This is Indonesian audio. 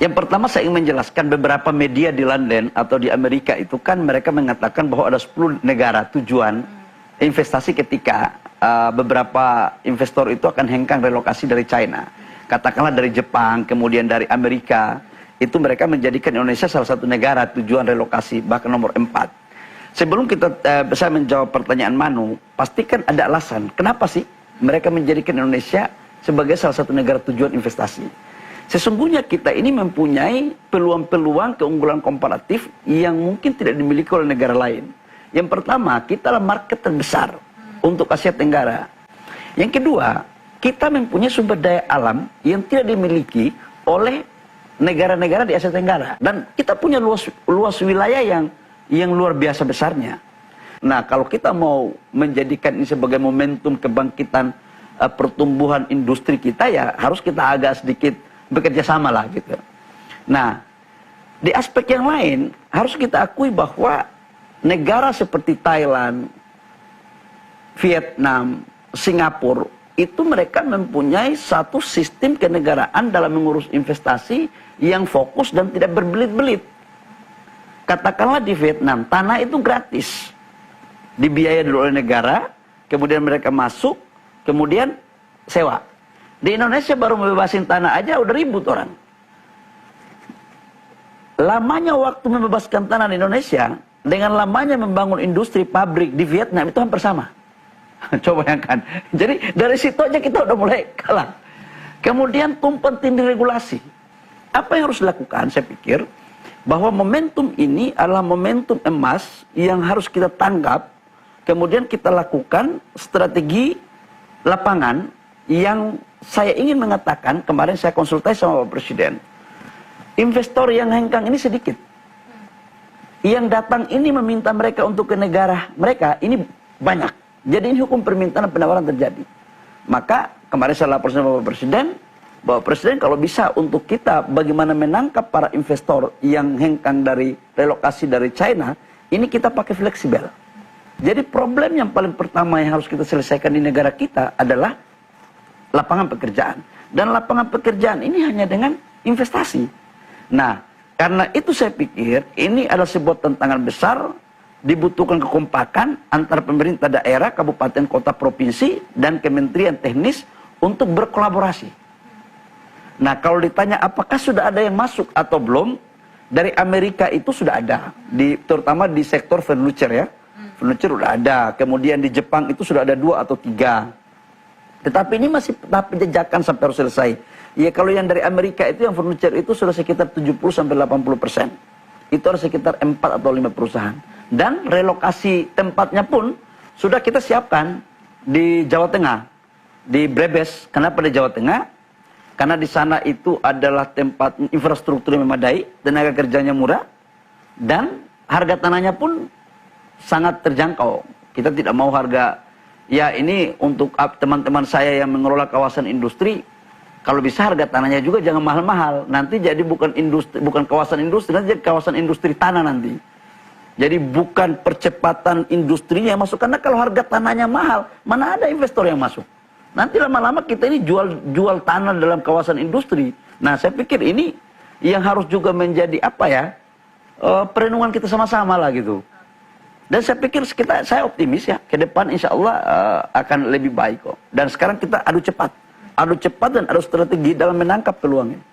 Yang pertama saya ingin menjelaskan beberapa media di London atau di Amerika itu kan mereka mengatakan bahwa ada 10 negara tujuan investasi ketika beberapa investor itu akan hengkang relokasi dari China. Katakanlah dari Jepang, kemudian dari Amerika, itu mereka menjadikan Indonesia salah satu negara tujuan relokasi, bahkan nomor 4. Sebelum saya menjawab pertanyaan Manu, pastikan ada alasan. Kenapa sih mereka menjadikan Indonesia sebagai salah satu negara tujuan investasi? Sesungguhnya kita ini mempunyai peluang-peluang keunggulan komparatif yang mungkin tidak dimiliki oleh negara lain. Yang pertama, kita adalah market terbesar untuk Asia Tenggara. Yang kedua, kita mempunyai sumber daya alam yang tidak dimiliki oleh negara-negara di Asia Tenggara. Dan kita punya luas wilayah yang luar biasa besarnya. Nah, kalau kita mau menjadikan ini sebagai momentum kebangkitan pertumbuhan industri kita, ya harus kita agak sedikit bekerja sama lah gitu. Nah, di aspek yang lain harus kita akui bahwa negara seperti Thailand, Vietnam, Singapura, itu mereka mempunyai satu sistem kenegaraan dalam mengurus investasi yang fokus dan tidak berbelit-belit. Katakanlah di Vietnam, tanah itu gratis. Dibiayai dulu oleh negara, kemudian mereka masuk, kemudian sewa. Di Indonesia baru membebasin tanah aja udah ribut orang. Lamanya waktu membebaskan tanah di Indonesia dengan lamanya membangun industri pabrik di Vietnam itu hampir sama. Coba bayangkan. Jadi dari situ aja kita udah mulai kalah. Kemudian tumpang tindih regulasi. Apa yang harus dilakukan? Saya pikir bahwa momentum ini adalah momentum emas yang harus kita tanggap. Kemudian kita lakukan strategi lapangan yang saya ingin mengatakan, kemarin saya konsultasi sama Bapak Presiden. Investor yang hengkang ini sedikit. Yang datang ini meminta mereka untuk ke negara mereka ini banyak. Jadi ini hukum permintaan dan penawaran terjadi. Maka kemarin saya lapor sama Bapak Presiden kalau bisa untuk kita bagaimana menangkap para investor yang hengkang dari relokasi dari China, ini kita pakai fleksibel. Jadi problem yang paling pertama yang harus kita selesaikan di negara kita adalah lapangan pekerjaan. Dan lapangan pekerjaan ini hanya dengan investasi. Nah, karena itu saya pikir ini adalah sebuah tantangan besar. Dibutuhkan kekompakan antara pemerintah daerah, kabupaten, kota, provinsi, dan kementerian teknis untuk berkolaborasi. Nah, kalau ditanya apakah sudah ada yang masuk atau belum, dari Amerika itu sudah ada, terutama di sektor furniture ya. Furniture sudah ada, kemudian di Jepang itu sudah ada 2 atau 3. Tetapi ini masih tahap penjajakan sampai harus selesai. Ya, kalau yang dari Amerika itu yang furniture itu sudah sekitar 70-80%. Itu harus sekitar 4 atau 5 perusahaan. Dan relokasi tempatnya pun sudah kita siapkan di Jawa Tengah, di Brebes. Kenapa di Jawa Tengah? Karena di sana itu adalah tempat infrastruktur yang memadai, tenaga kerjanya murah, dan harga tanahnya pun sangat terjangkau. Kita tidak mau harga, ya ini untuk teman-teman saya yang mengelola kawasan industri, kalau bisa harga tanahnya juga jangan mahal-mahal. Nanti jadi bukan kawasan industri, nanti jadi kawasan industri tanah nanti. Jadi bukan percepatan industrinya yang masuk. Karena kalau harga tanahnya mahal, mana ada investor yang masuk. Nanti lama-lama kita ini jual tanah dalam kawasan industri. Nah, saya pikir ini yang harus juga menjadi apa ya, perenungan kita sama-sama lah gitu. Dan saya pikir saya optimis ya, ke depan insya Allah akan lebih baik kok. Dan sekarang kita adu cepat dan adu strategi dalam menangkap peluang ini.